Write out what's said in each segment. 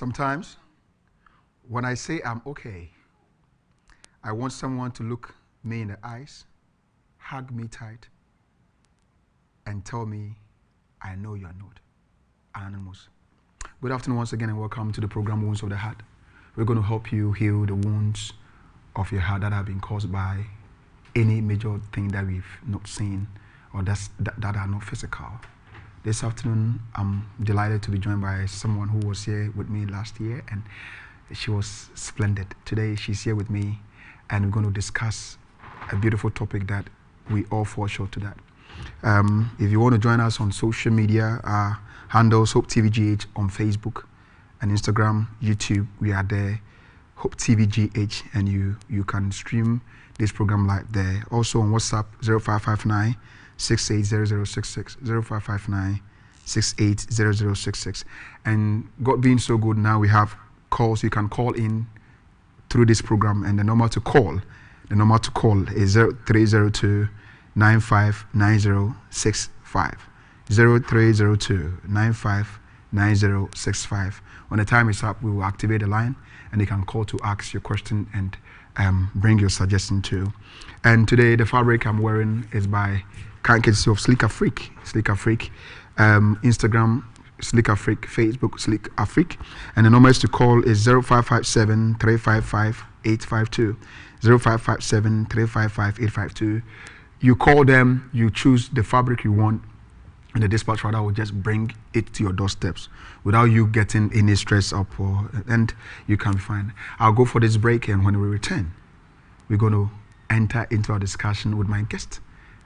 Sometimes, when I say I'm okay, I want someone to look me in the eyes, hug me tight, and tell me, I know you're not. Anonymous. Good afternoon once again and welcome to the program Wounds of the Heart. We're going to help you heal the wounds of your heart that have been caused by any major thing that we've not seen or that are not physical. This afternoon, I'm delighted to be joined by someone who was here with me last year, and she was splendid. Today, she's here with me, and we're going to discuss a beautiful topic that we all fall short to that. If you want to join us on social media, our handles Hope TVGH on Facebook and Instagram, YouTube, we are there, Hope TVGH, and you can stream this program live there. Also on WhatsApp, 0559 680066, 0559 680066. And God being so good, now we have calls. You can call in through this program, and the number to call is 0302 959065. 0302 959065. When the time is up, we will activate the line and you can call to ask your question and bring your suggestion too. And today the fabric I'm wearing is by courtesy of Sleek Afrique. Instagram Sleek Afrique, Facebook Sleek Afrique, and the numbers to call is 0557 355 852. 0557 355 852. You call them, you choose the fabric you want, and the dispatch rider will just bring it to your doorsteps without you getting any stress up, and you can be fine. I'll go for this break, and when we return, we're going to enter into our discussion with my guest.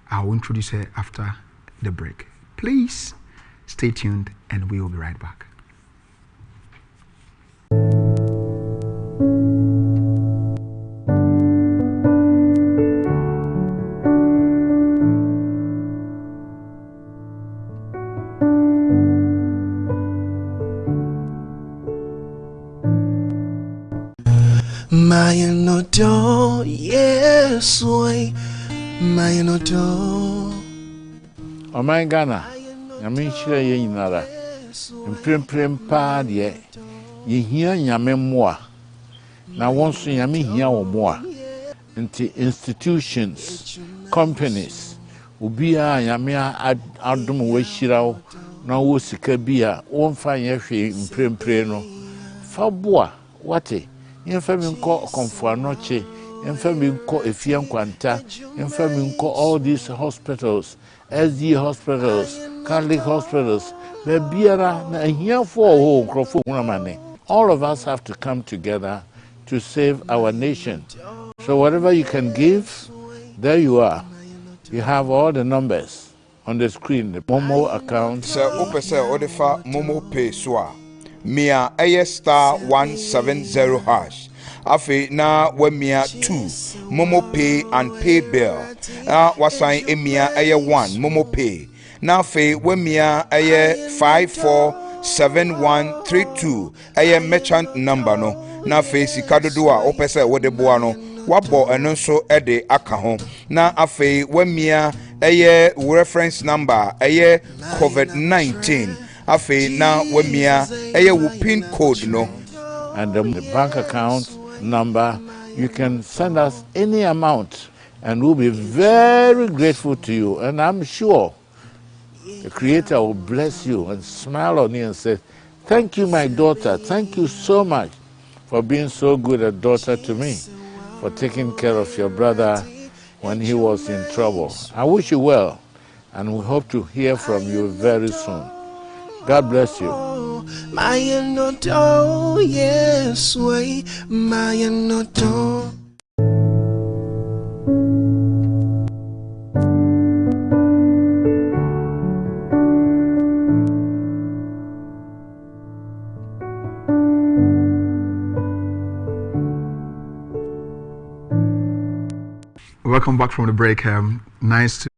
I'll introduce her after the break. Please stay tuned, and we will be right back. Mayanodo, yes, way, Mayanodo. Oh my Ghana, I mean, share ye another. Prim pad ye, ye hear yame more. Now, once yame here or more. Into institutions, companies, Ubia yamia adum weshirao, na wosika bia, won fa ye hwe mprempreno. Faboa, wate? Yemfa mi nko Komfo Anoche, yemfa mi nko Efia Nkwanta, yemfa mi nko all these hospitals, SD hospitals, Catholic hospitals, bebiara na ahiafo ho nkrofo hunamane. All of us have to come together to save our nation. So whatever you can give, there you are. You have all the numbers on the screen, the Momo account. Sir Opesa Odefa Momo Pay Swa. Mia AS star 170 hash. Afe na we mia 2 Momo Pay and Pay Bill. Wasan emia aye 1 Momo Pay. Na afe we mia aye 547132 aye merchant number no. Na afe sikadodo a opesa wode boa no. Wabo eno so ede aka ho. Na afe we mia aye reference number aye COVID-19. Afe na wemia eye wo pin code no, and the bank account number. You can send us any amount and we'll be very grateful to you. And I'm sure the Creator will bless you and smile on you and say, thank you, my daughter. Thank you so much for being so good a daughter to me, for taking care of your brother when he was in trouble. I wish you well, and we hope to hear from you very soon. God bless you. Mayanodo, yes, way, Mayanodo. Welcome back from the break. Nice to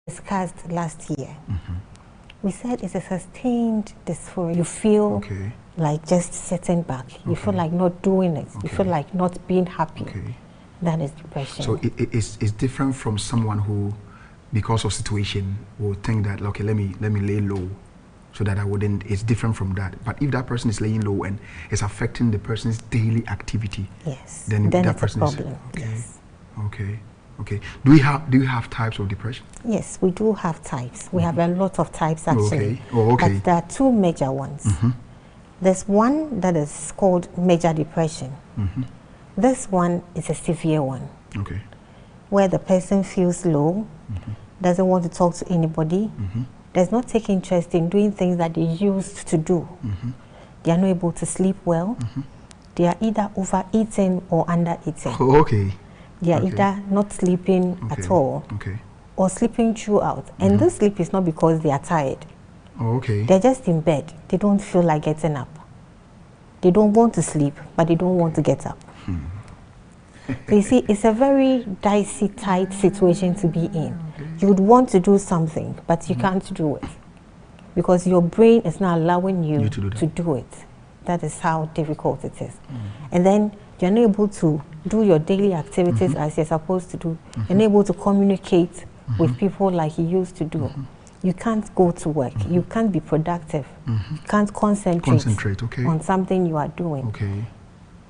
discussed last year. We said it's a sustained dysphoria. You feel like just sitting back. You feel like not doing it. You feel like not being happy. That is depression. So it's different from someone who, because of situation, will think that, okay, let me lay low so that I wouldn't. It's different from that. But if that person is laying low and it's affecting the person's daily activity, then that it's person a problem. is Okay. Okay. Do you have types of depression? Yes, we do have types. We have a lot of types actually. Okay. But there are two major ones. There's one that is called major depression. This one is a severe one. Okay. Where the person feels low, doesn't want to talk to anybody, does not take interest in doing things that they used to do. They are not able to sleep well. They are either overeating or undereating. Okay. They are either not sleeping at all or sleeping throughout. And this sleep is not because they are tired. They're just in bed. They don't feel like getting up. They don't want to sleep, but they don't want to get up. So you see, it's a very dicey, tight situation to be in. You would want to do something, but you can't do it because your brain is not allowing you to do it. That is how difficult it is. And then you're not able to do your daily activities as you're supposed to do. You're not able to communicate with people like you used to do. You can't go to work. You can't be productive. You can't concentrate on something you are doing.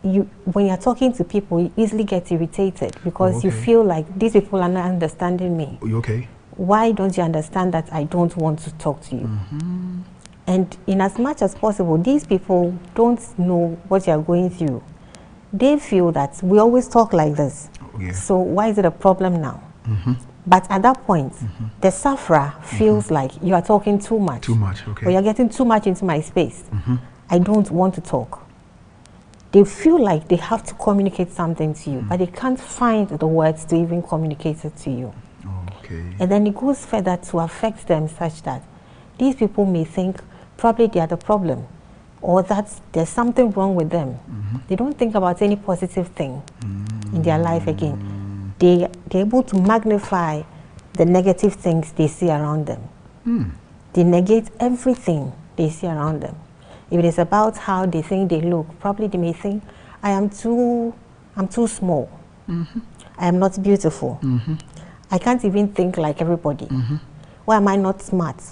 When you're talking to people, you easily get irritated because you feel like these people are not understanding me. Why don't you understand that I don't want to talk to you? And in as much as possible, these people don't know what you're going through. They feel that we always talk like this. So why is it a problem now? But at that point, the sufferer feels like you are talking too much. Or you're getting too much into my space. I don't want to talk. They feel like they have to communicate something to you, but they can't find the words to even communicate it to you. And then it goes further to affect them such that these people may think probably they are the problem or that there's something wrong with them. They don't think about any positive thing in their life again. They're able to magnify the negative things they see around them. They negate everything they see around them. If it is about how they think they look, probably they may think, I'm too small. I am not beautiful. I can't even think like everybody. Why am I not smart?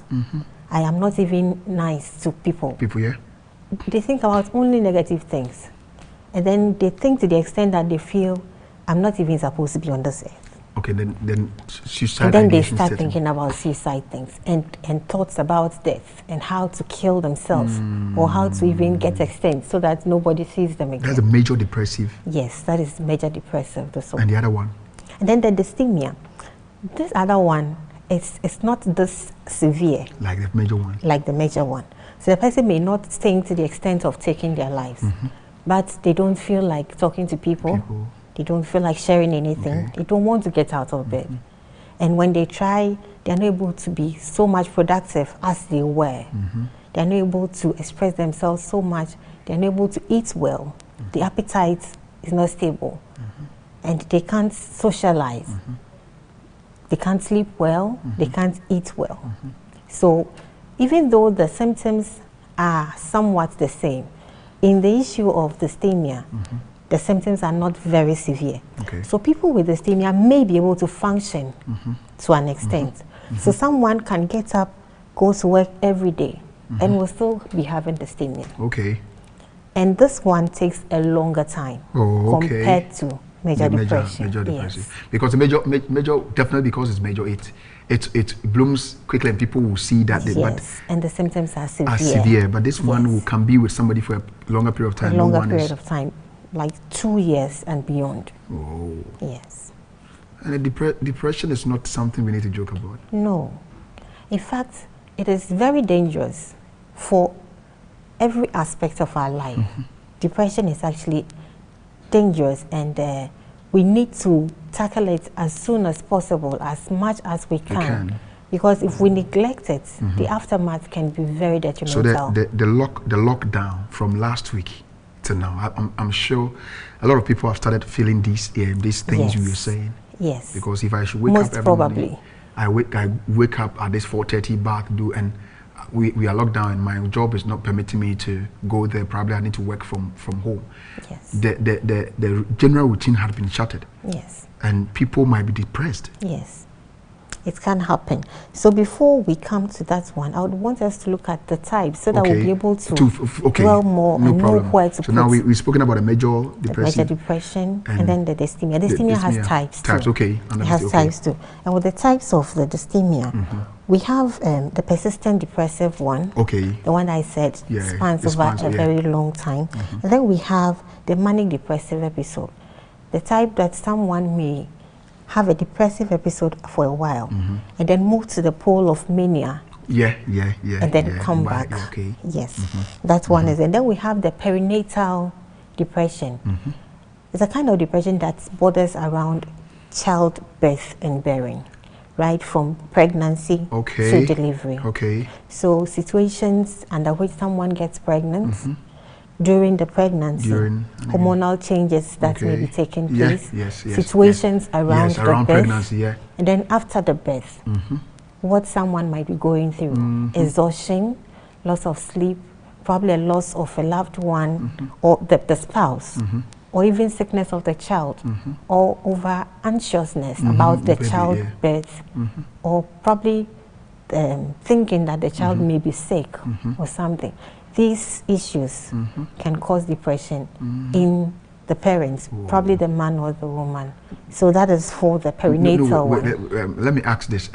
I am not even nice to people. They think about only negative things. And then they think to the extent that they feel, I'm not even supposed to be on this earth. Then suicide. And then they start thinking about suicide things and thoughts about death and how to kill themselves or how to even get extinct so that nobody sees them again. That's a major depressive. Yes, that is major depressive disorder. And the other one? And then the dysthymia. This other one, it's not this severe. Like the major one? Like the major one. So the person may not think to the extent of taking their lives, but they don't feel like talking to people. They don't feel like sharing anything. They don't want to get out of bed. And when they try, they're not able to be so much productive as they were. They're not able to express themselves so much. They're not able to eat well. The appetite is not stable. And they can't socialize. They can't sleep well. They can't eat well. So even though the symptoms are somewhat the same, in the issue of dysthymia, the symptoms are not very severe. So people with dysthymia may be able to function to an extent. So someone can get up, go to work every day, and will still be having dysthymia. And this one takes a longer time compared to major depression. Because the major, definitely because it's major, it blooms quickly and people will see that. But and the symptoms are severe. But this one can be with somebody for a longer period of time. A longer period of time. Like 2 years and beyond. Yes. And depression is not something we need to joke about. No. In fact, it is very dangerous for every aspect of our life. Depression is actually dangerous, and we need to tackle it as soon as possible, as much as we can. Because if we neglect it, the aftermath can be very detrimental. So the lockdown from last week to now, I'm sure a lot of people have started feeling these things you were saying. Yes. Because if I should wake up every morning I wake up at this 4:30 bath, and we are locked down, and my job is not permitting me to go there. Probably I need to work from home. Yes. The general routine had been shattered. Yes. And people might be depressed. Yes. It can happen. So before we come to that one, I would want us to look at the types so that we'll be able to dwell more and know where to put. So now we've spoken about a major depression. Major depression and then the dysthymia. Dysthymia has types too. Okay. It has types too. And with the types of the dysthymia, we have the persistent depressive one. Okay. The one I said spans over a very long time. And then we have the manic depressive episode. The type that someone may have a depressive episode for a while and then move to the pole of mania. And then come back. Okay. Yes. That one is. And then we have the perinatal depression. It's a kind of depression that borders around childbirth and bearing, right from pregnancy to delivery. Okay. So situations under which someone gets pregnant, during the pregnancy, hormonal changes that may be taking place, situations around the birth, pregnancy, and then after the birth, what someone might be going through, exhaustion, loss of sleep, probably a loss of a loved one or the spouse, or even sickness of the child, or over anxiousness about the childbirth, or probably thinking that the child may be sick or something. These issues can cause depression in the parents, probably the man or the woman. So that is for the perinatal one. Let me ask this: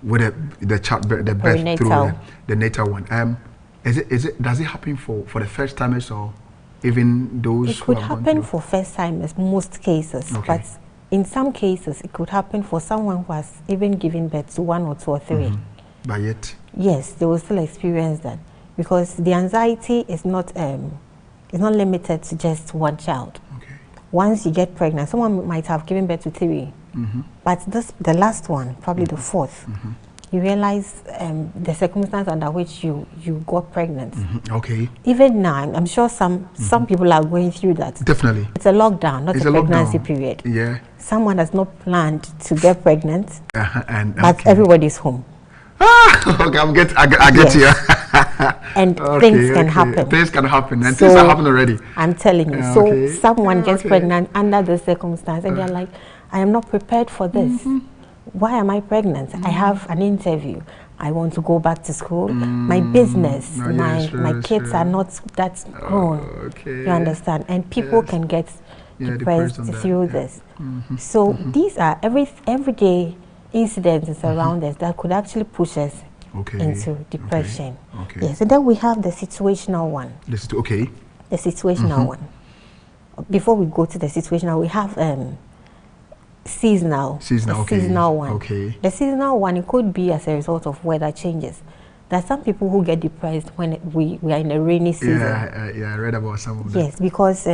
with the child, the birth through the natal one, does it happen for the first timers or even those? It could happen for first timers, most cases, but in some cases it could happen for someone who has even given birth to 1 or 2 or 3. But yet, yes, they will still experience that. Because the anxiety is not limited to just one child. Once you get pregnant, someone might have given birth to 3, but the last one, probably the 4th, you realize the circumstance under which you got pregnant. Even now, I'm sure some people are going through that. Definitely. It's a lockdown, not a pregnancy period. Yeah. Someone has not planned to get pregnant, but okay. Everybody's home. Okay, I get you. And things can happen. Things can happen, and things are happening already. I'm telling you. So someone gets pregnant under the circumstance, and they're like, I am not prepared for this. Why am I pregnant? I have an interview. I want to go back to school. My business, my kids are not that grown. You understand? And people can get depressed through this. So these are everyday incidents around us that could actually push us into depression. Yes, and then we have the situational one. The situational one. Before we go to the situational, we have seasonal one. The seasonal one, it could be as a result of weather changes. There are some people who get depressed when we are in a rainy season. I read about some of that. Yes, because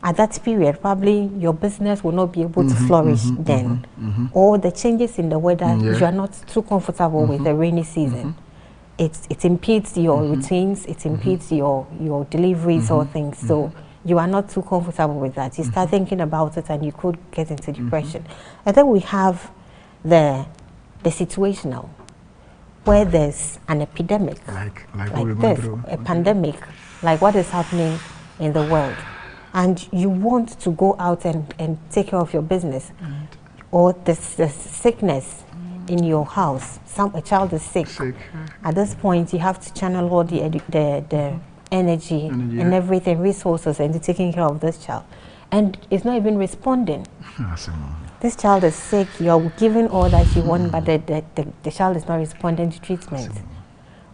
at that period, probably your business will not be able to flourish then. Or the changes in the weather, you are not too comfortable with the rainy season. It impedes your routines, it impedes your deliveries or things. So you are not too comfortable with that. You start thinking about it and you could get into depression. And then we have the situational, where there's an epidemic, like this, a pandemic, like what is happening in the world. And you want to go out and take care of your business, or the sickness in your house. A child is sick. At this point, you have to channel all the energy and everything, resources, into taking care of this child. And it's not even responding. This child is sick, you're giving all that you want, but the child is not responding to treatment.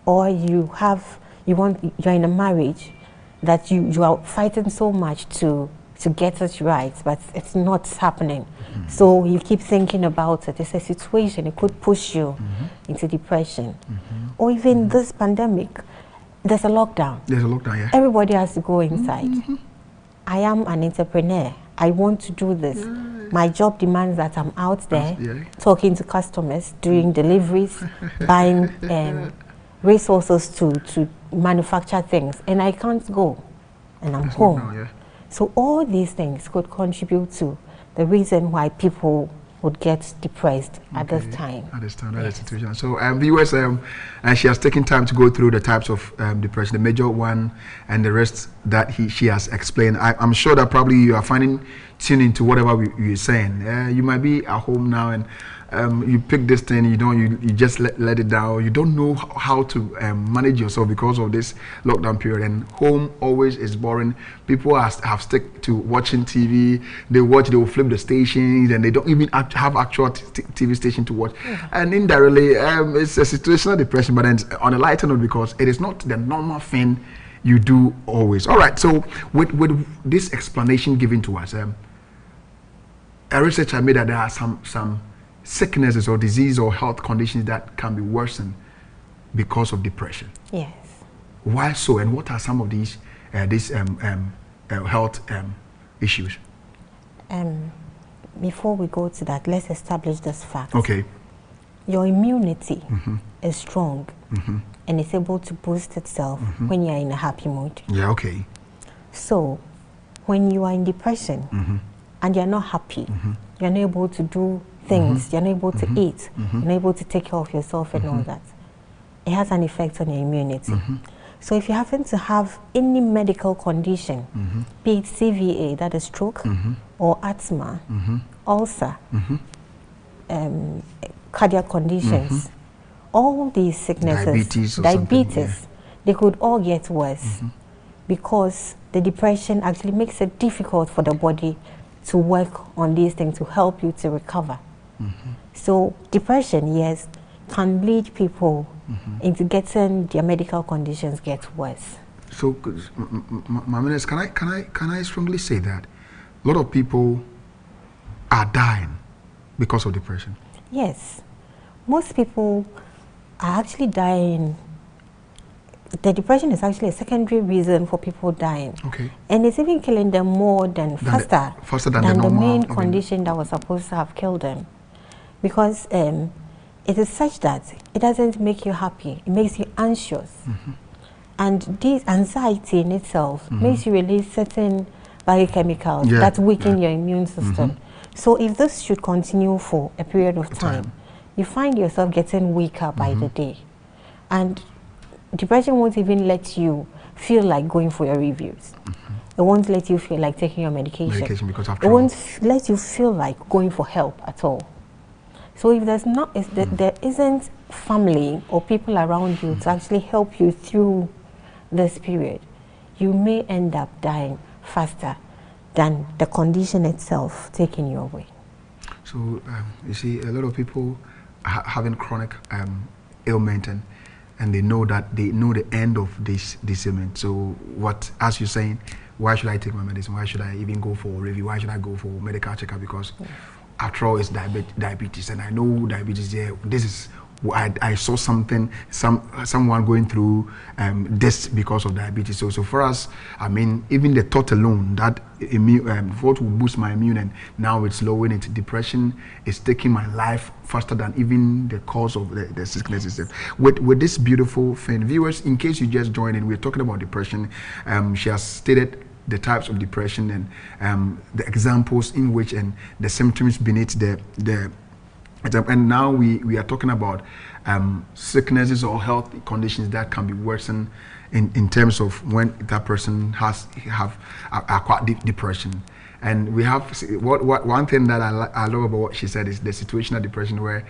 Or you're in a marriage that you are fighting so much to get it right, but it's not happening. So you keep thinking about it. It's a situation, it could push you into depression. Or even this pandemic, there's a lockdown. Everybody has to go inside. I am an entrepreneur. I want to do this. My job demands that I'm out there talking to customers, doing deliveries, buying resources to manufacture things, and I can't go, and I'm home. So all these things could contribute to the reason why people would get depressed at this time. I understand that situation. So viewers, and she has taken time to go through the types of depression, the major one and the rest that she has explained. I'm sure that probably you are finding tuning to whatever we're saying. You might be at home now and you pick this thing, you just let it down. You don't know how to manage yourself because of this lockdown period. And home always is boring. People have stuck to watching TV. They will flip the stations, and they don't even have actual TV station to watch. And indirectly, it's a situational depression. But then on a lighter note, because it is not the normal thing you do always. All right. So with this explanation given to us, a researcher made that there are some sicknesses or disease or health conditions that can be worsened because of depression. Yes. Why so, and what are some of these health issues? Before we go to that, let's establish this fact. Okay. Your immunity is strong and it's able to boost itself when you're in a happy mood. Yeah, okay. So, when you are in depression and you're not happy, you're not able to do things, you're not able to eat, you're not able to take care of yourself and all that, it has an effect on your immunity. So if you happen to have any medical condition, be it CVA, that is stroke, or asthma, ulcer, cardiac conditions, all these sicknesses, diabetes, they could all get worse because the depression actually makes it difficult for the body to work on these things to help you to recover. So depression, yes, can lead people into getting their medical conditions get worse. So, Maminis, can I strongly say that a lot of people are dying because of depression? Yes, most people are actually dying. The depression is actually a secondary reason for people dying. Okay. And it's even killing them more than faster than the main condition that was supposed to have killed them. Because it is such that it doesn't make you happy, it makes you anxious. And this anxiety in itself makes you release certain biochemicals that weaken your immune system. So if this should continue for a period of time, you find yourself getting weaker by the day. And depression won't even let you feel like going for your reviews. It won't let you feel like taking your medication. Because after it won't let you feel like going for help at all. So if there isn't family or people around you to actually help you through this period, you may end up dying faster than the condition itself taking you away. So you see, a lot of people having chronic ailment and they know the end of this ailment. So what, as you're saying, why should I take my medicine? Why should I even go for a review? Why should I go for medical checkup? Because after all, it's diabetes, and I know diabetes. This is I saw someone going through this because of diabetes. So for us, I mean, even the thought alone that what will boost my immune, and now it's lowering it. Depression is taking my life faster than even the cause of the sickness itself. With this beautiful thing, viewers, in case you just joined in, we're talking about depression. She has stated the types of depression and the examples in which and the symptoms beneath and now we are talking about sicknesses or health conditions that can be worsened in terms of when that person have acquired depression. And we have one thing that I love about what she said is the situational depression, where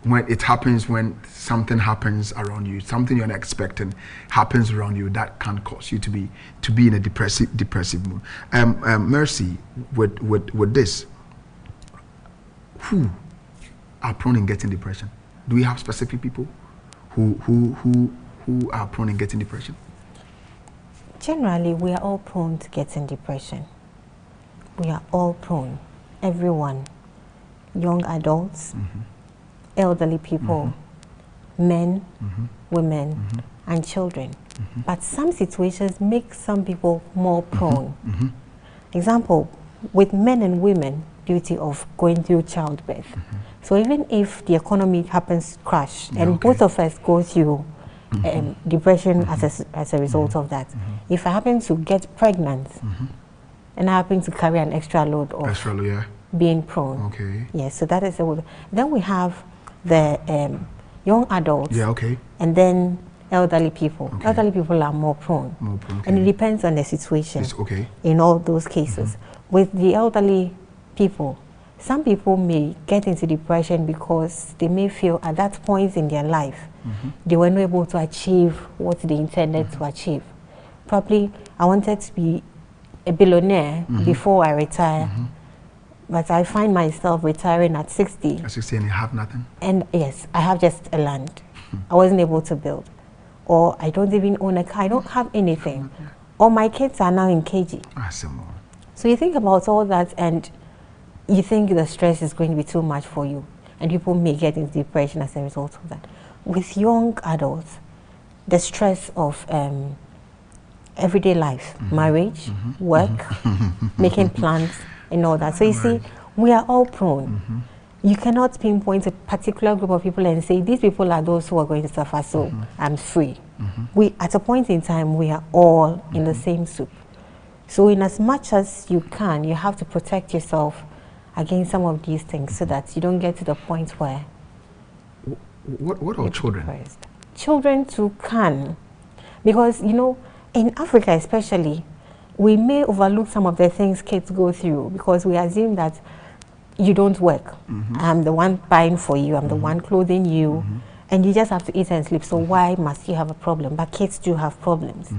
when it happens, when something happens around you, something you're not expecting happens around you, that can cause you to be in a depressive mood. Mercy, with this, who are prone in getting depression? Do we have specific people who are prone in getting depression? Generally, we are all prone to getting depression. We are all prone, everyone, young adults, elderly people, men, women, and children. But some situations make some people more prone. Example, with men and women, duty of going through childbirth. So even if the economy happens to crash and both of us go through depression as a result of that, if I happen to get pregnant and I happen to carry an extra load of being prone. Okay. Yes, so that is the. Then we have the young adults. Yeah, okay. And then elderly people. Okay. Elderly people are more prone. More prone, okay. And it depends on the situation. Okay. In all those cases. With the elderly people, some people may get into depression because they may feel at that point in their life they were not able to achieve what they intended to achieve. Probably I wanted to be a billionaire before I retire, but I find myself retiring at 60. At 60 and you have nothing? And yes, I have just a land. I wasn't able to build. Or I don't even own a car. I don't have anything. Or my kids are now in KG. So you think about all that and you think the stress is going to be too much for you. And people may get into depression as a result of that. With young adults, the stress of everyday life, marriage, work, making plans, and all that. So you see, we are all prone. You cannot pinpoint a particular group of people and say, these people are those who are going to suffer, so I'm free. We, at a point in time, we are all in the same soup. So in as much as you can, you have to protect yourself against some of these things so that you don't get to the point where... What are children? Depressed. Children too can. Because, you know, in Africa especially, we may overlook some of the things kids go through because we assume that you don't work. I'm the one buying for you, I'm the one clothing you, and you just have to eat and sleep, so why must you have a problem? But kids do have problems.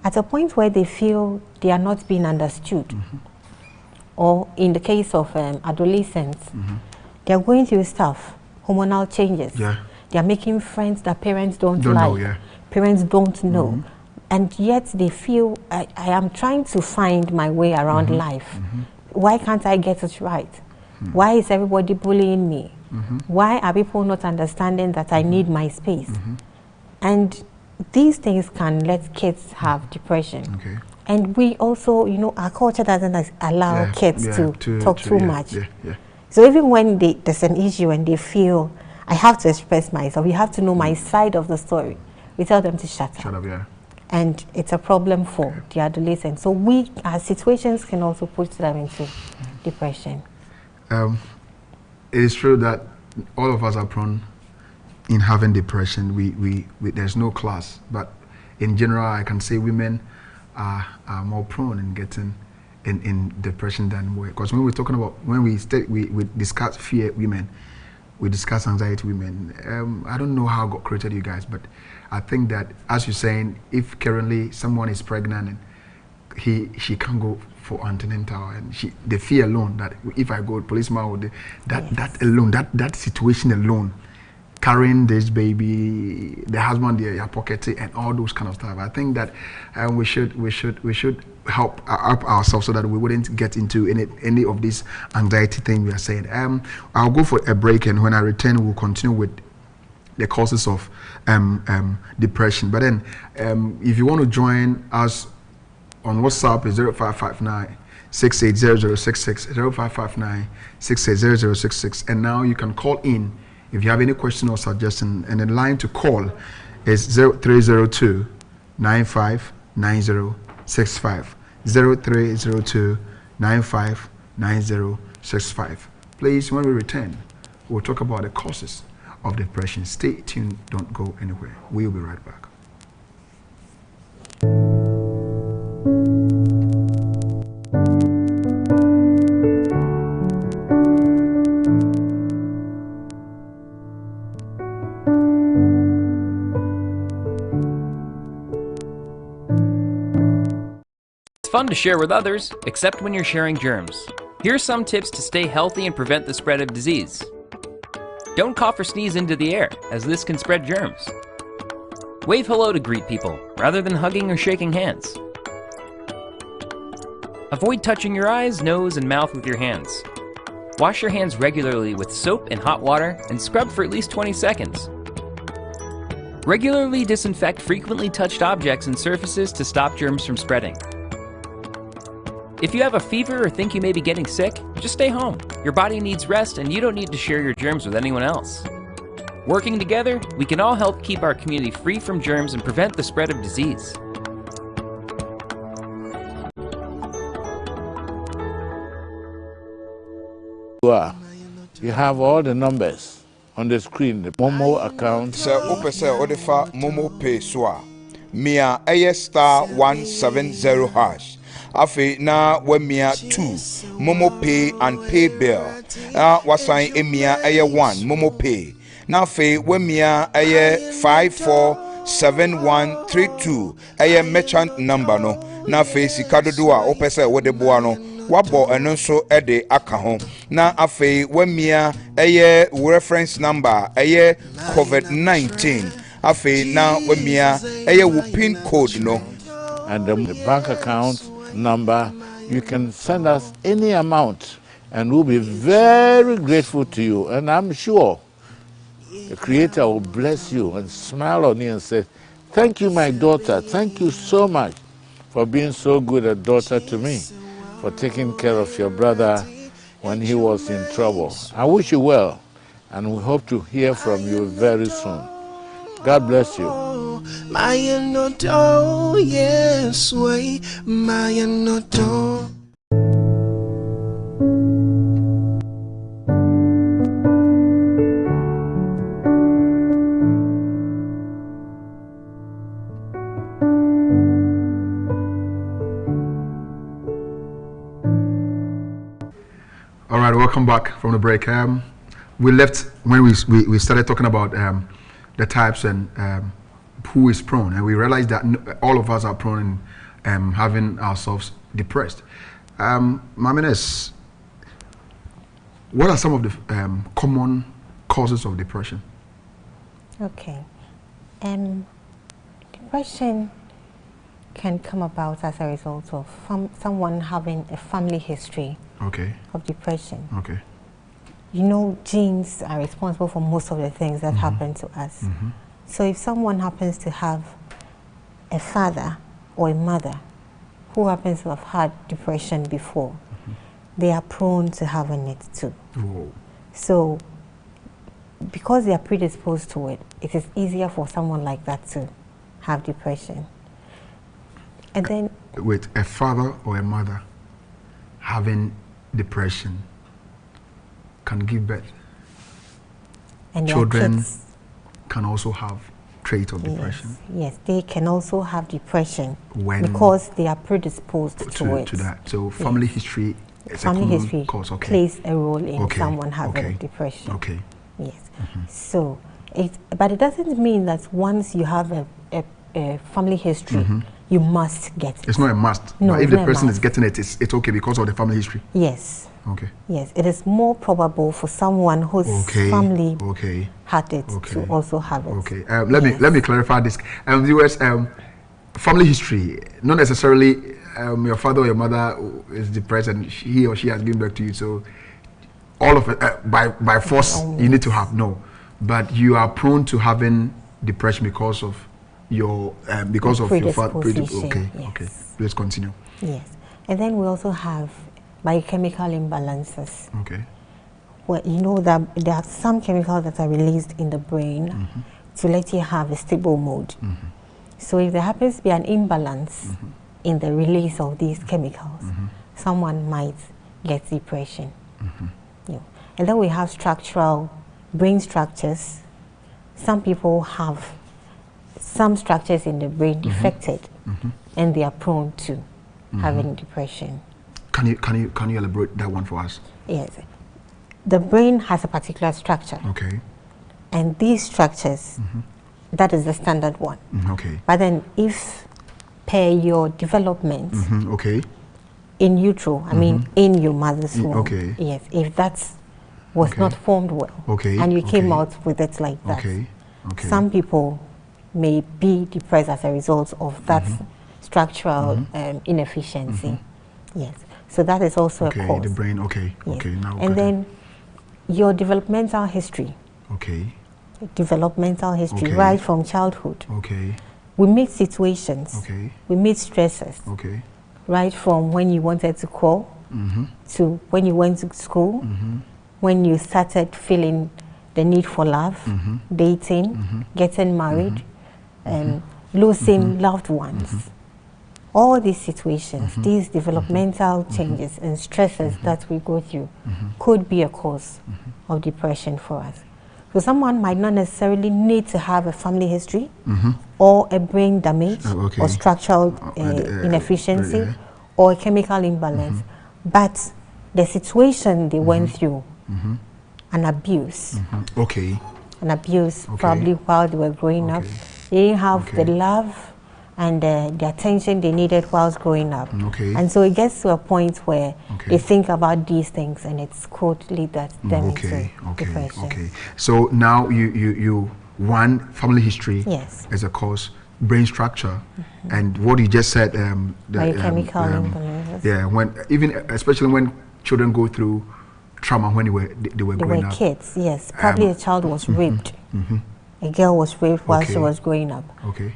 At a point where they feel they are not being understood, or in the case of adolescents, they are going through stuff, hormonal changes. They are making friends that parents don't like. Parents don't know. And yet they feel, I am trying to find my way around life. Why can't I get it right? Why is everybody bullying me? Why are people not understanding that I need my space? And these things can let kids have depression. And we also, you know, our culture doesn't allow kids to talk too much. So even when there's an issue and they feel, I have to express myself, you have to know my side of the story, we tell them to shut up. And it's a problem for the adolescents. So our situations can also put them into depression. It is true that all of us are prone in having depression. We there's no class, but in general, I can say women are more prone in getting in depression than boys. Because when we're talking about, when we discuss fear women, we discuss anxiety women. I don't know how God created you guys, but I think that, as you're saying, if currently someone is pregnant and she can't go for antenatal, and the fear alone that if I go, policeman would, that alone, that situation alone, carrying this baby, the husband there, your pocket, and all those kind of stuff. I think that we should help ourselves so that we wouldn't get into any of this anxiety thing we are saying. I'll go for a break, and when I return, we'll continue with the causes of depression. But then, if you want to join us on WhatsApp, is 0559 680066, 0559 680066, and now you can call in if you have any question or suggestion, and the line to call is 0302 959065, 0302 959065. Please, when we return, we'll talk about the causes of depression. Stay tuned, don't go anywhere. We'll be right back. It's fun to share with others, except when you're sharing germs. Here's some tips to stay healthy and prevent the spread of disease. Don't cough or sneeze into the air, as this can spread germs. Wave hello to greet people, rather than hugging or shaking hands. Avoid touching your eyes, nose, and mouth with your hands. Wash your hands regularly with soap and hot water, and scrub for at least 20 seconds. Regularly disinfect frequently touched objects and surfaces to stop germs from spreading. If you have a fever or think you may be getting sick, just stay home. Your body needs rest, and you don't need to share your germs with anyone else. Working together, we can all help keep our community free from germs and prevent the spread of disease. You have all the numbers on the screen, the Momo account. Sir Opesa Odefa Momo Pay Swa. Mia AS star 170 hash. Afe na we mia 2 Momo Pay and Pay Bill. Wasan emia aye 1 Momo Pay. Na fe we mia aye 547132 aye merchant number no. Na fe sikadodo a Opesa Odeboa no. Wabo eno so ede aka ho na afei wamia eye reference number eye COVID-19 afei na wamia eye wo pin code no, and the bank account number. You can send us any amount and we'll be very grateful to you, and I'm sure the Creator will bless you and smile on you and say, thank you, my daughter, thank you so much for being so good a daughter to me, for taking care of your brother when he was in trouble. I wish you well, and we hope to hear from you very soon. God bless you. All right, welcome back from the break. We left when we started talking about the types and who is prone, and we realized that all of us are prone in having ourselves depressed. Mamines, what are some of the common causes of depression? Okay, depression can come about as a result of someone having a family history of depression. Okay. You know, genes are responsible for most of the things that happen to us. So if someone happens to have a father or a mother who happens to have had depression before, they are prone to having it too. Whoa. So because they are predisposed to it, it is easier for someone like that to have depression. And then with a father or a mother having depression can give birth. And children can also have traits of depression. Yes, they can also have depression because they are predisposed to it. To that. So family history is family a common history cause. plays a role in someone having depression. Okay. Yes. So but it doesn't mean that once you have a family history, you must get it. It's not a must. No, but if the person is getting it, it's okay because of the family history. Yes. Okay. Yes, it is more probable for someone whose family had it to also have it. Okay. Let me clarify this. Viewers, family history, not necessarily your father or your mother is depressed and he or she has given birth to you. So all of it by force you need to have but you are prone to having depression because of your predisposition. Okay. Yes. Okay. Let's continue. Yes, and then we also have biochemical imbalances. Okay. Well, you know that there are some chemicals that are released in the brain to let you have a stable mood. So if there happens to be an imbalance in the release of these chemicals, someone might get depression. And then we have structural brain structures. Some people have some structures in the brain defected, and they are prone to having depression. Can you elaborate that one for us? Yes, the brain has a particular structure. Okay. And these structures, that is the standard one. Okay. But then, if per your development, in utero, I mean in your mother's womb, yes, if that was not formed well, and you came out with it like that, some people may be depressed as a result of that structural inefficiency. Yes, so that is also a cause. The brain, now. And then your developmental history. Developmental history, right from childhood. We meet situations. We meet stresses. Right from when you wanted to crawl to when you went to school, when you started feeling the need for love, dating, getting married, and losing loved ones. all these situations, these developmental changes and stresses that we go through could be a cause of depression for us. So someone might not necessarily need to have a family history or a brain damage or structural inefficiency or a chemical imbalance, but the situation they went through, an abuse. An abuse probably while they were growing up. They didn't have the love and the attention they needed whilst growing up. And so it gets to a point where they think about these things and it could lead them into depression. So now you one, family history as a cause, brain structure, and what you just said, chemical imbalance. Yeah, when especially when children go through trauma when they were growing up. Kids, yes. Probably a child was raped. A girl was raped while she was growing up.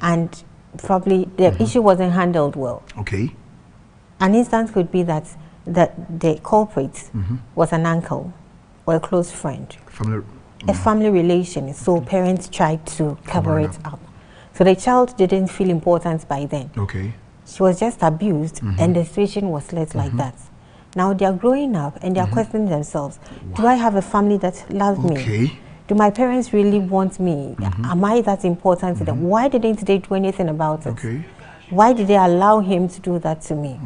And probably the issue wasn't handled well. An instance could be that the culprit was an uncle or a close friend, a family relation. So parents tried to cover it up. So the child didn't feel important by then. She was just abused, and the situation was left like that. Now they are growing up and they are questioning themselves: do I have a family that loves me? Do my parents really want me? Am I that important to them? Why didn't they do anything about it? Why did they allow him to do that to me?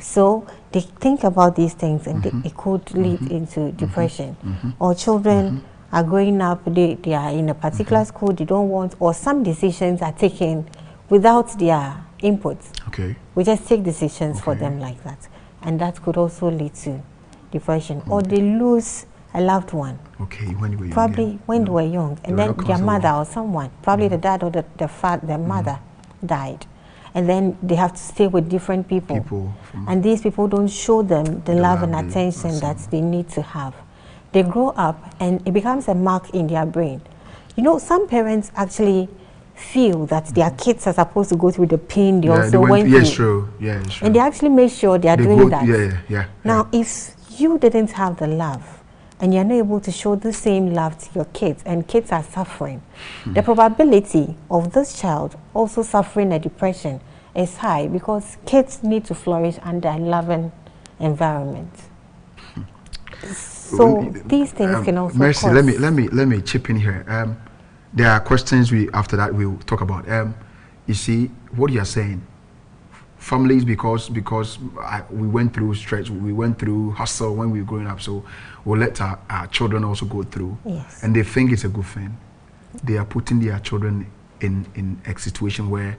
So they think about these things and it could lead into depression. Or children are growing up, they are in a particular school they don't want, or some decisions are taken without their input. We just take decisions for them like that. And that could also lead to depression. Or they lose a loved one. When you were young. Probably when they were young. And then their mother or someone, probably the dad or the mother died. And then they have to stay with different people. And these people don't show them the love and attention that they need to have. They grow up and it becomes a mark in their brain. You know, some parents actually feel that their kids are supposed to go through the pain they also went through. Yes, true. Yeah, true. And they actually make sure they are doing that. Now, if you didn't have the love and you're not able to show the same love to your kids, and kids are suffering, the probability of this child also suffering a depression is high, because kids need to flourish under a loving environment. So these things can also Mercy, cause. let me chip in here. There are questions after that we'll talk about. You see what you are saying. Families, because we went through stress, we went through hustle when we were growing up, so we'll let our children also go through. And they think it's a good thing. They are putting their children in a situation where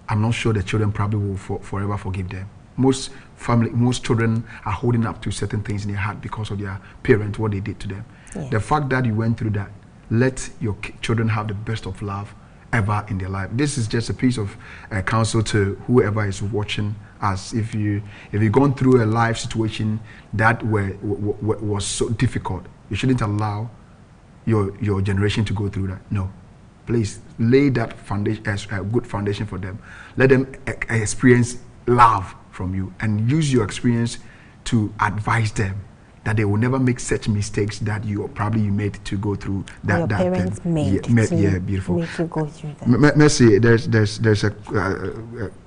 I'm not sure the children probably will forever forgive them. Most children are holding up to certain things in their heart because of their parents, what they did to them. The fact that you went through that, let your children have the best of love ever in their life. This is just a piece of counsel to whoever is watching us. If you've gone through a life situation that was so difficult, you shouldn't allow your generation to go through that. No, please lay that foundation as a good foundation for them. Let them experience love from you, and use your experience to advise them that they will never make such mistakes that you made to go through that. Your parents made beautiful. Make you go through that. Mercy, there's a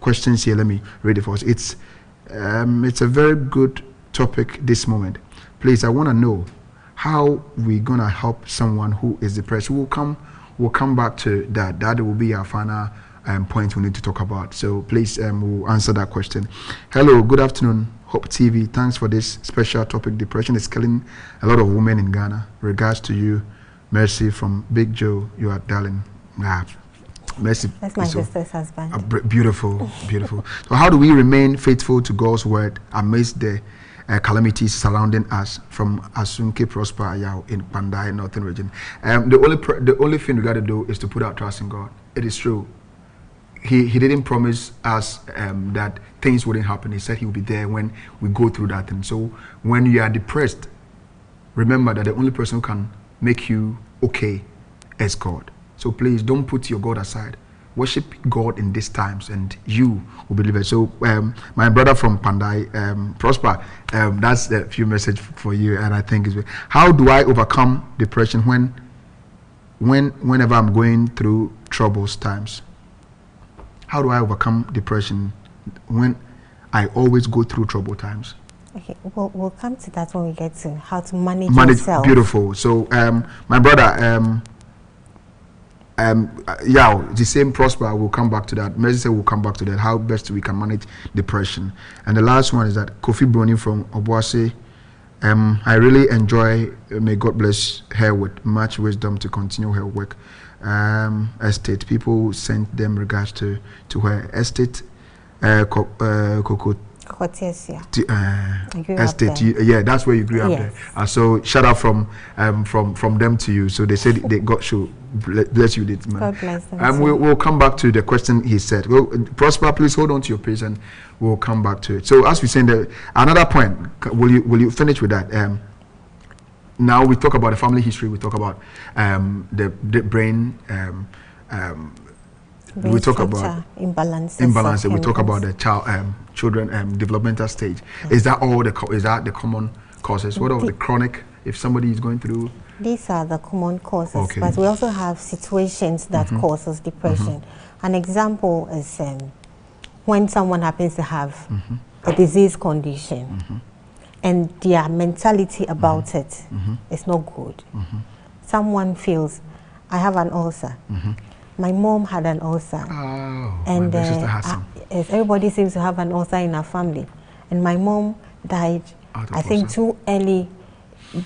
question here. Let me read it for us. It's a very good topic this moment. Please, I want to know how we're gonna help someone who is depressed. We'll come back to that. That will be our final point we need to talk about. So please, we'll answer that question. Hello, good afternoon, Hope TV. Thanks for this special topic. Depression is killing a lot of women in Ghana. Regards to you, Mercy from Big Joe. You are darling. Mercy. That's my sister's husband. Beautiful, beautiful. So how do we remain faithful to God's word amidst the calamities surrounding us? From Asunke Prosper Ayao in Pandai, Northern Region. The only thing we got to do is to put our trust in God. It is true. He didn't promise us that things wouldn't happen. He said he would be there when we go through that thing. So when you are depressed, remember that the only person who can make you okay is God. So please don't put your God aside. Worship God in these times, and you will believe it. So my brother from Pandai, Prosper, that's a few message for you, and I think it's how do I overcome depression whenever I'm going through troubles times? How do I overcome depression when I always go through troubled times. Okay, we'll come to that when we get to how to manage yourself. Beautiful. So, my brother, yeah, the same Prosper, we'll come back to that. Mercy said we'll come back to that, how best we can manage depression. And the last one is that Kofi Bruni from Obuasi, I really enjoy, may God bless her with much wisdom to continue her work. Estate, people sent them regards to her. Estate, Estate, yeah, that's where you grew up there. So shout out from them to you. So they said they got should bless you, this man. God bless them. We'll come back to the question he said. Well, Prosper, please hold on to your pace, and we'll come back to it. So as we said, another point. Will you finish with that? Now we talk about the family history. We talk about the brain. We talk about imbalance. We talk about the children developmental stage. Is that all is that the common causes? What are the chronic? If somebody is going through, these are the common causes. But we also have situations that causes depression. An example is when someone happens to have a disease condition, and their mentality about it is not good. Someone feels, I have an ulcer. My mom had an ulcer. Oh, and my sister has some. Everybody seems to have an ulcer in our family. And my mom died, I think, too early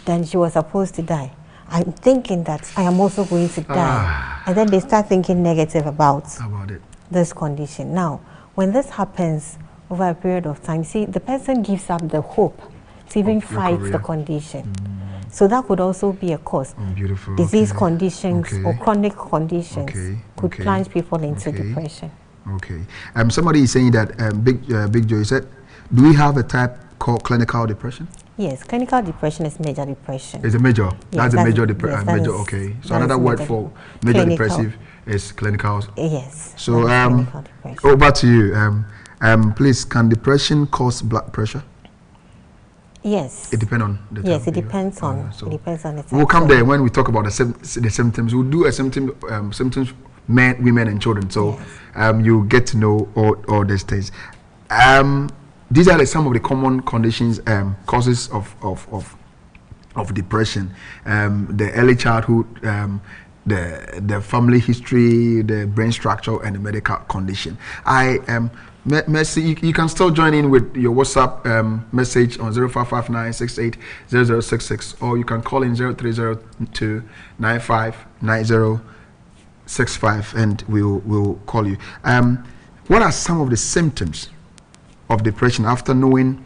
than she was supposed to die. I'm thinking that I am also going to die. And then they start thinking negative about this condition. Now, when this happens over a period of time, see, the person gives up the hope to even fight the condition. So that could also be a cause. Beautiful. Disease conditions or chronic conditions could plunge people into depression. Okay. Somebody is saying that Big Joe said, do we have a type called clinical depression? Yes, clinical depression is major depression. It's a major. Yes, that's a major depression. Okay. So another word for major depressive is clinical. Yes. So over to you. Please, can depression cause blood pressure? Yes. It depends on the Yes, it depends on. It depends on the We'll come there when we talk about the symptoms. We'll do a symptoms, men, women, and children. So you get to know all these things. These are some of the common conditions, causes of depression. The early childhood, the family history, the brain structure, and the medical condition. Mercy, you can still join in with your WhatsApp message on 0559680066, or you can call in 0302959065, and we'll call you. What are some of the symptoms of depression after knowing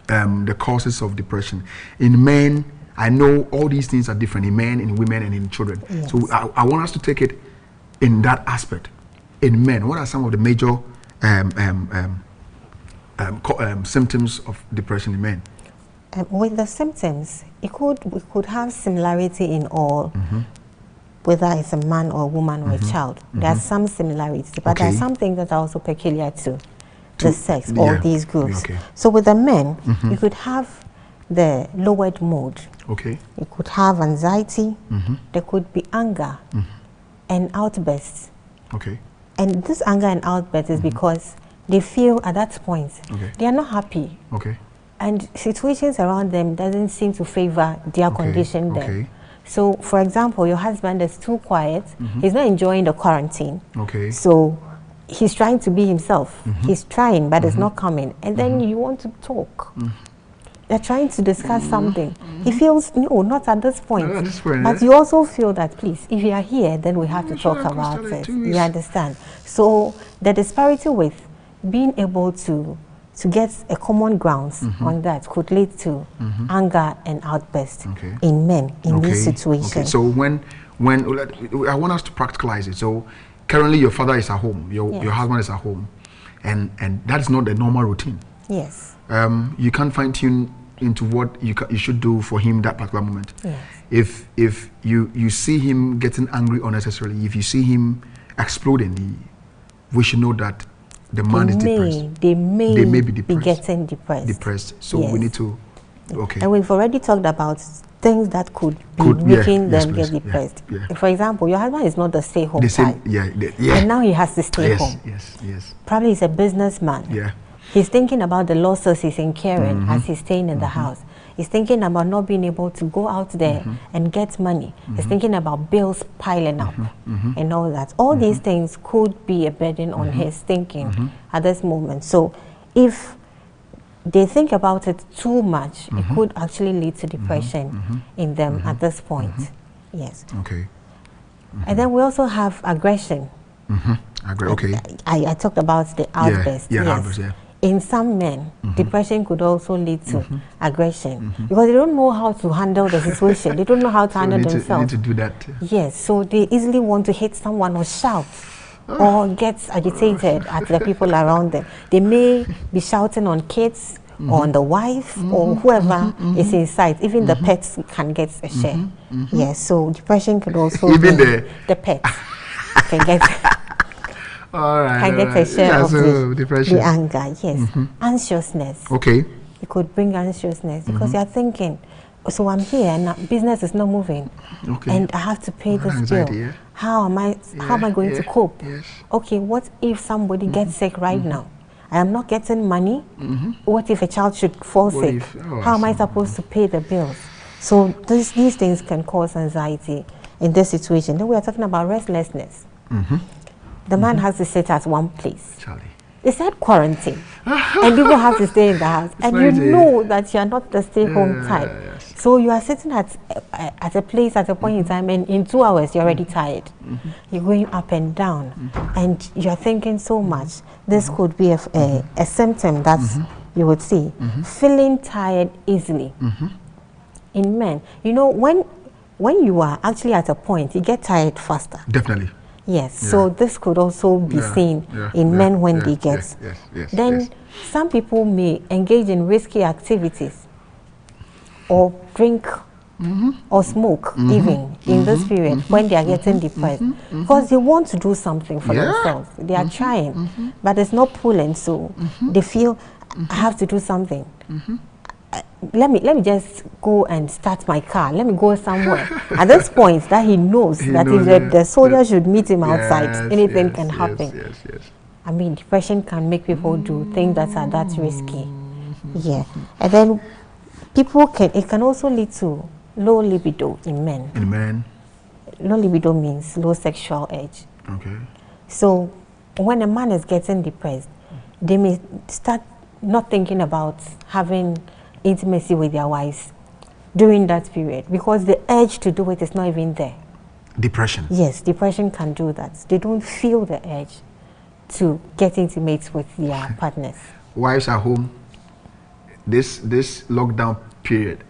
the causes of depression? In men, I know all these things are different in men, in women, and in children. Yes. So I want us to take it in that aspect. In men, what are some of the major symptoms of depression in men? With the symptoms, we could have similarity in all, whether it's a man or a woman or a child. There are some similarities, but there are some things that are also peculiar to the sex or these groups. So with the men, you could have the lowered mood. You could have anxiety. There could be anger and outbursts. And this anger and outburst is because they feel at that point they are not happy. And situations around them doesn't seem to favor their condition then. So, for example, your husband is too quiet. He's not enjoying the quarantine. So he's trying to be himself. He's trying, but it's not coming. And then you want to talk. They're trying to discuss something. He feels, no, not at this point. But you also feel that, please, if you are here, then we have to talk about it. You understand? So the disparity with being able to get a common grounds on that could lead to anger and outburst in men in these situations. So when I want us to practicalize it. So currently your father is at home, your husband is at home, and that is not the normal routine. Yes. You can't fine tune into what you should do for him that particular moment. If you see him getting angry unnecessarily, if you see him exploding, we should know that the man is depressed. They may be getting depressed. So we need to. And we've already talked about things that could be making them get depressed. For example, your husband is not the stay-home type. And now he has to stay home. Probably he's a businessman. He's thinking about the losses he's incurring as he's staying in the house. He's thinking about not being able to go out there and get money. He's thinking about bills piling up and all that. All these things could be a burden on his thinking at this moment. So if they think about it too much, it could actually lead to depression in them at this point. Yes. Okay. And then we also have aggression. Okay. I talked about the outburst. Outburst, in some men, depression could also lead to aggression because they don't know how to handle the situation. They don't know how to handle themselves. Need to do that. Yes, so they easily want to hit someone or shout or get agitated at the people around them. They may be shouting on kids or on the wife or whoever is in sight. Even the pets can get a share. Yes, so depression could also even the pets can get can get a share of the anger. Yes, anxiousness. Okay, it could bring anxiousness because you're thinking, so I'm here and business is not moving, and I have to pay this bill. How am I going to cope? Okay, what if somebody gets sick right now? I am not getting money. What if a child should fall sick? How am I supposed to pay the bills? So these things can cause anxiety in this situation. Then we are talking about restlessness. The man has to sit at one place. They said quarantine, and people have to stay in the house. And you know that you are not the stay-home type. So you are sitting at a place at a point in time, and in 2 hours you're already tired. You're going up and down, and you're thinking so much. This could be a symptom that you would see. Feeling tired easily. In men, you know, when you are actually at a point, you get tired faster. Definitely. Yes, so this could also be seen in men when they get. Then some people may engage in risky activities or drink or smoke even in this period when they are getting depressed because they want to do something for themselves. They are trying, but it's not pulling, so they feel I have to do something. Let me just go and start my car. Let me go somewhere. At this point, that he knows that if the soldier should meet him outside, anything can happen. I mean, depression can make people do things that are that risky. Yeah, and then it can also lead to low libido in men. In men, low libido means low sexual urge. Okay. So when a man is getting depressed, they may start not thinking about having intimacy with their wives during that period because the urge to do it is not even there. Depression. Yes, depression can do that. They don't feel the urge to get intimate with their partners. Wives at home, this lockdown period,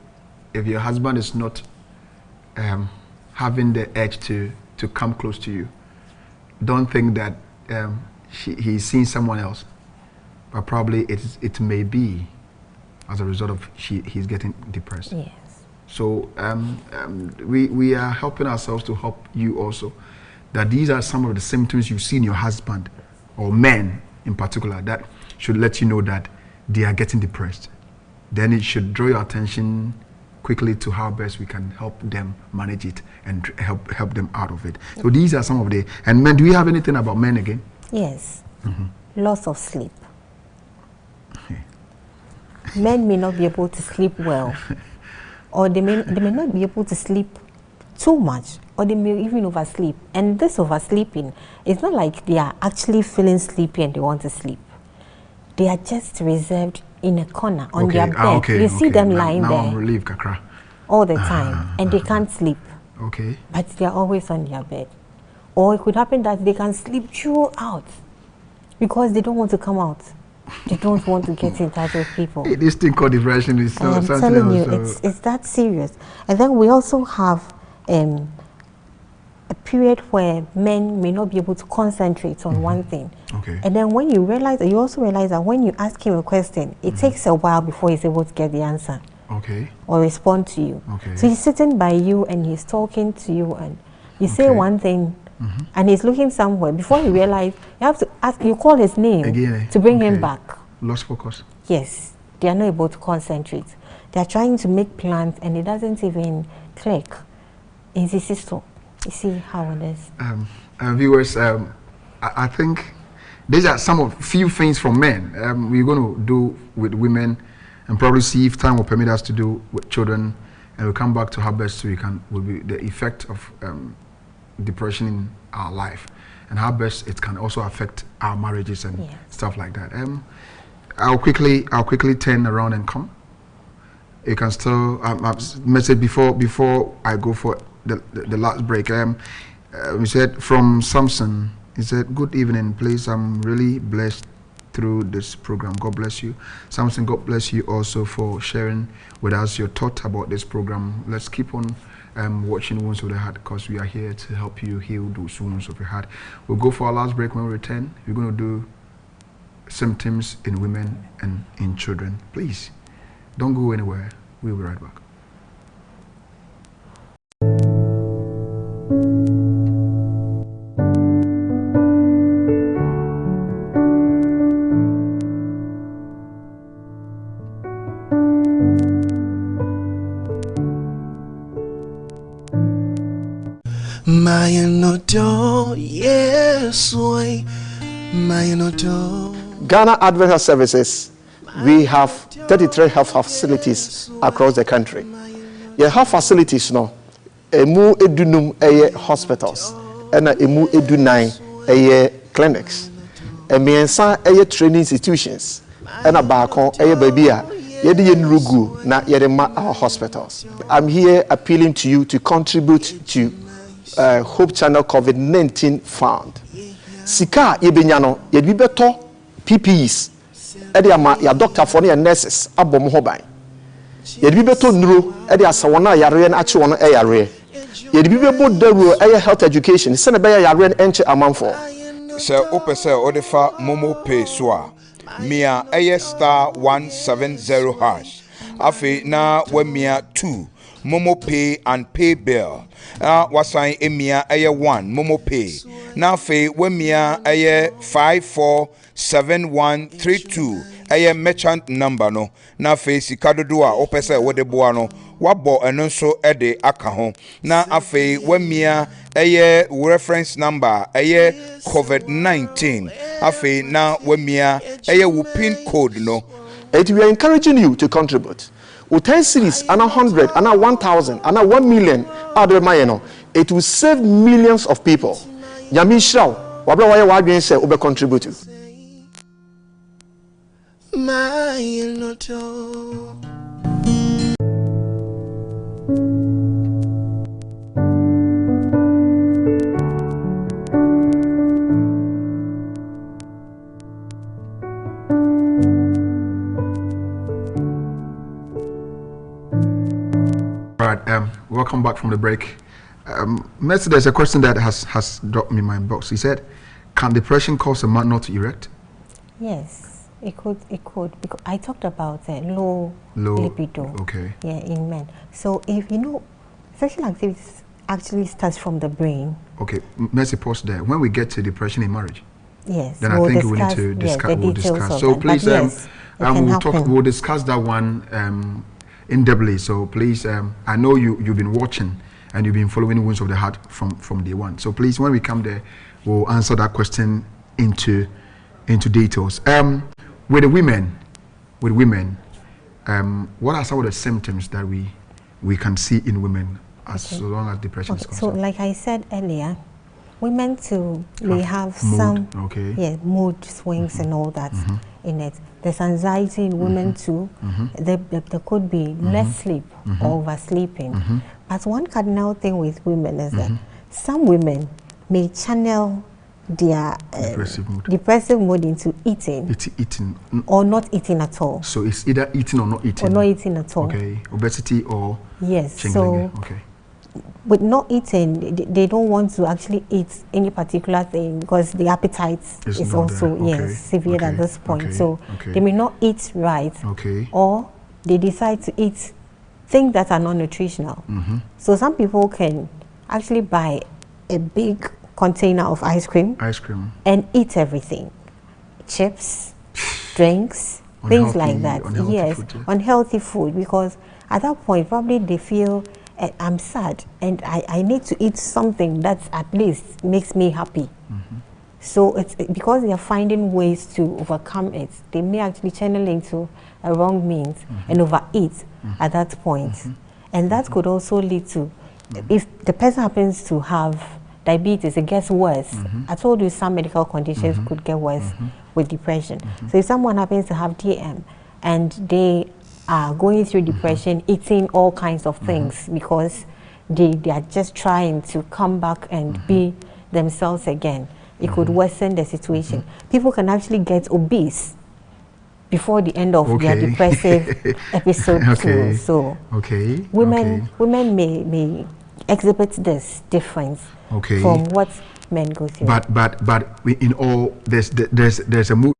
if your husband is not having the urge to come close to you, don't think that he's seeing someone else, but probably it may be as a result of he's getting depressed. Yes. So we are helping ourselves to help you also, that these are some of the symptoms you see in your husband or men in particular that should let you know that they are getting depressed. Then it should draw your attention quickly to how best we can help them manage it and help them out of it. So these are some of the, and men, do we have anything about men again? Yes. Loss of sleep. Men may not be able to sleep well, or they may not be able to sleep too much, or they may even oversleep. And this oversleeping, it's not like they are actually feeling sleepy and they want to sleep. They are just reserved in a corner on their bed. You see them lying there I'm relieved, Kakra. all the time, and they can't sleep. Okay. But they are always on their bed. Or it could happen that they can sleep throughout because they don't want to come out. They don't want to get in touch with people. Hey, this thing called depression is so, I'm something telling else. you, it's that serious. And then we also have a period where men may not be able to concentrate on one thing. Okay. And then when you also realize that when you ask him a question, it takes a while before he's able to get the answer. Okay. Or respond to you. Okay. So he's sitting by you and he's talking to you and you say one thing and he's looking somewhere. Before you realize, you have to ask, you call his name again to bring him back. Lost focus. Yes, they are not able to concentrate. They're trying to make plans and it doesn't even click. In the system, you see how it is. Viewers, I think these are some of few things from men we're going to do with women, and probably see if time will permit us to do with children, and we'll come back to how best will be the effect of depression in our life, and how best it can also affect our marriages and stuff like that. I'll quickly turn around and come. You can still message before I go for the last break. We said from Samson. He said, "Good evening, please. I'm really blessed through this program. God bless you, Samson. God bless you also for sharing with us your thought about this program. Let's keep on watching Wounds of the Heart, because we are here to help you heal those wounds of your heart." We'll go for our last break. When we return, we're going to do symptoms in women and in children. Please don't go anywhere. We'll be right back. Ghana Advent Health Services, we have 33 health facilities across the country. Your health facilities no, emu edunum eye hospitals, and emu edunai eye clinics, emiensa eye training institutions, and a baako eye babia yedi yenrugu na yedema our hospitals. I'm here appealing to you to contribute to Hope Channel COVID-19 Fund. Sika yebenyano yedi beto PPEs. Edi ama ya doctor for ya nurses abom hoban. Yedi beto nuro edi asawona yare na achi wono yare. Yedi bebo daru health education se na be yare enche amanfo. Se opese odefa momo pay so a mia star 170 hash. Afi na we mia 2 momo pay and pay bill. Wasan emia 1 momo pay. Na fe we mia 547132 merchant number no. Na fe sikadodo a opese wode boa no wabo eno so ede aka ho. Na afe we mia reference number COVID-19. Afe na we mia wo pin code no. We are encouraging you to contribute. With 10 cities, and 100, and 1,000, and 1 million, it will save millions of people. Yami Shrao, wabla waya wagwen se ube contribute. Welcome back from the break. Messi, there's a question that has dropped me in my inbox. He said, "Can depression cause a man not to erect?" Yes, it could. Because I talked about low libido. Okay. Yeah, in men. So if you know, sexual activities actually starts from the brain. Okay, Messi, pause there. When we get to depression in marriage, yes, then I think we need to discuss. We'll discuss. So please, we'll discuss that one. In depthly. So please, I know you've been watching and you've been following Wounds of the Heart from day one. So please, when we come there, we'll answer that question into details. With women, what are some of the symptoms that we can see in women so long as depression is concerned? So like I said earlier, women too, we have some mood swings and all that in it. There's anxiety in women too. There could be less sleep or oversleeping. But one cardinal thing with women is that some women may channel their depressive mood into eating. Or not eating at all. So it's either eating or not eating. Or not eating at all. Okay, obesity or so with not eating, they don't want to actually eat any particular thing because the appetite is also severe at this point. So they may not eat right, or they decide to eat things that are non-nutritional. So some people can actually buy a big container of ice cream and eat everything: chips, drinks, things like that. Yes, food, yeah. unhealthy food, because at that point probably they feel I'm sad and I need to eat something that at least makes me happy. So it's because they are finding ways to overcome it, they may actually channel into a wrong means and overeat at that point. And that could also lead to, if the person happens to have diabetes, it gets worse. I told you some medical conditions could get worse with depression. So if someone happens to have DM and they are going through depression, eating all kinds of things because they are just trying to come back and be themselves again, it could worsen the situation. People can actually get obese before the end of their depressive episode too. So women may exhibit this difference from what men go through. But in all, there's a mood.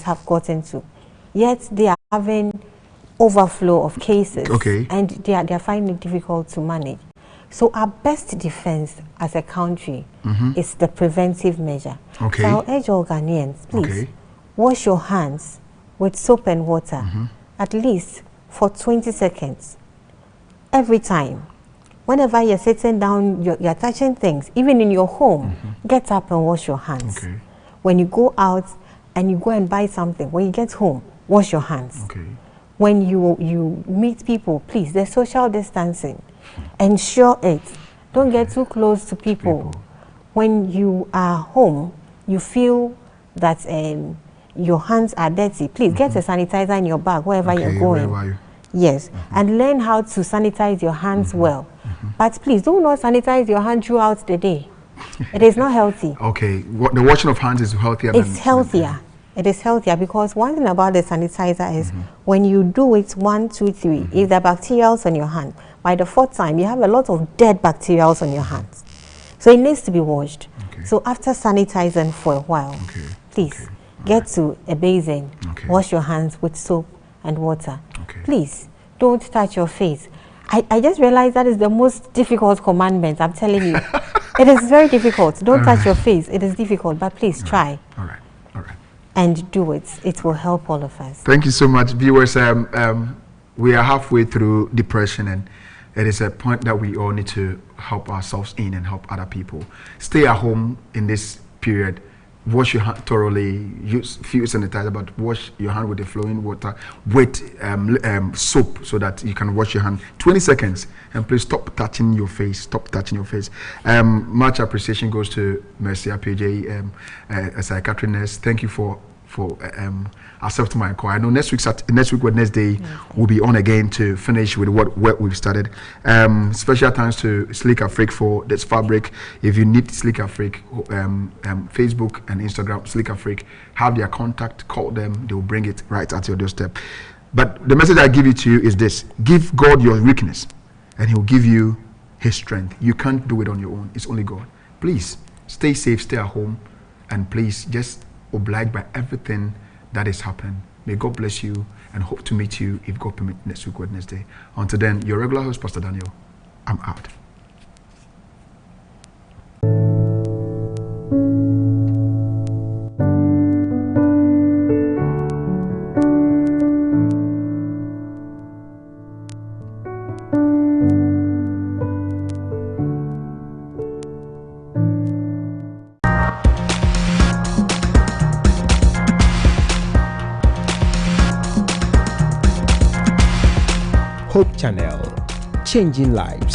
have gotten to. Yet they are having overflow of cases. Okay. And they are finding it difficult to manage. So our best defense as a country is the preventive measure. Okay. So I'll urge all Ghanaians, please, wash your hands with soap and water at least for 20 seconds every time. Whenever you're sitting down, you're touching things, even in your home, get up and wash your hands. Okay. When you go out and you go and buy something, when you get home, wash your hands. Okay. When you meet people, please, there's social distancing. Ensure it. Don't get too close to people. When you are home, you feel that your hands are dirty. Please get a sanitizer in your bag wherever you're going. Yes, and learn how to sanitize your hands well. But please do not sanitize your hand throughout the day. It is not healthy. Okay, the washing of hands is healthier. It's healthier. It is healthier because one thing about the sanitizer is when you do it 1, 2, 3, if there are bacterials on your hand, by the 4th time you have a lot of dead bacterials on your hands. So it needs to be washed. So after sanitizing for a while, please get to a basin, wash your hands with soap and water. Please don't touch your face. I just realized that is the most difficult commandment. I'm telling you. It is very difficult. Don't touch your face. It is difficult, but please try. All right. And do it. It will help all of us. Thank you so much, viewers. We are halfway through depression, and it is a point that we all need to help ourselves in and help other people. Stay at home in this period. Wash your hand thoroughly. Use few sanitizer, but wash your hand with the flowing water with soap so that you can wash your hand 20 seconds. And please stop touching your face. Stop touching your face. Much appreciation goes to Mercy Apj, a psychiatric nurse. Thank you for accepting my call. I know next week Wednesday we'll be on again to finish with what we've started. Special thanks to Sleek Afrique for this fabric. If you need Sleek Afrique, Facebook and Instagram, Sleek Afrique, have their contact, call them, they will bring it right at your doorstep. But the message I give you to you is this: give God your weakness and He'll give you His strength. You can't do it on your own. It's only God. Please stay safe, stay at home, and please just oblige by everything that is happening. May God bless you, and hope to meet you, if God permit, next week Wednesday. Until then, your regular host, Pastor Daniel, I'm out. Hope Channel, changing lives.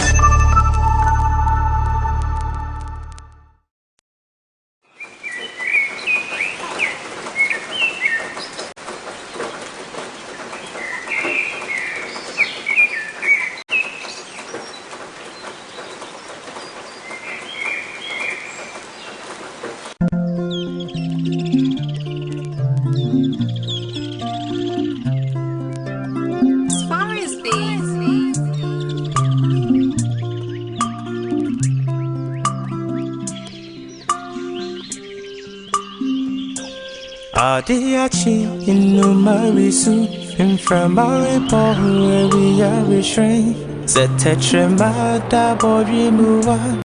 Adiachi inu marisu inframare pohu we are restrained. Zetetre mada bori muwa.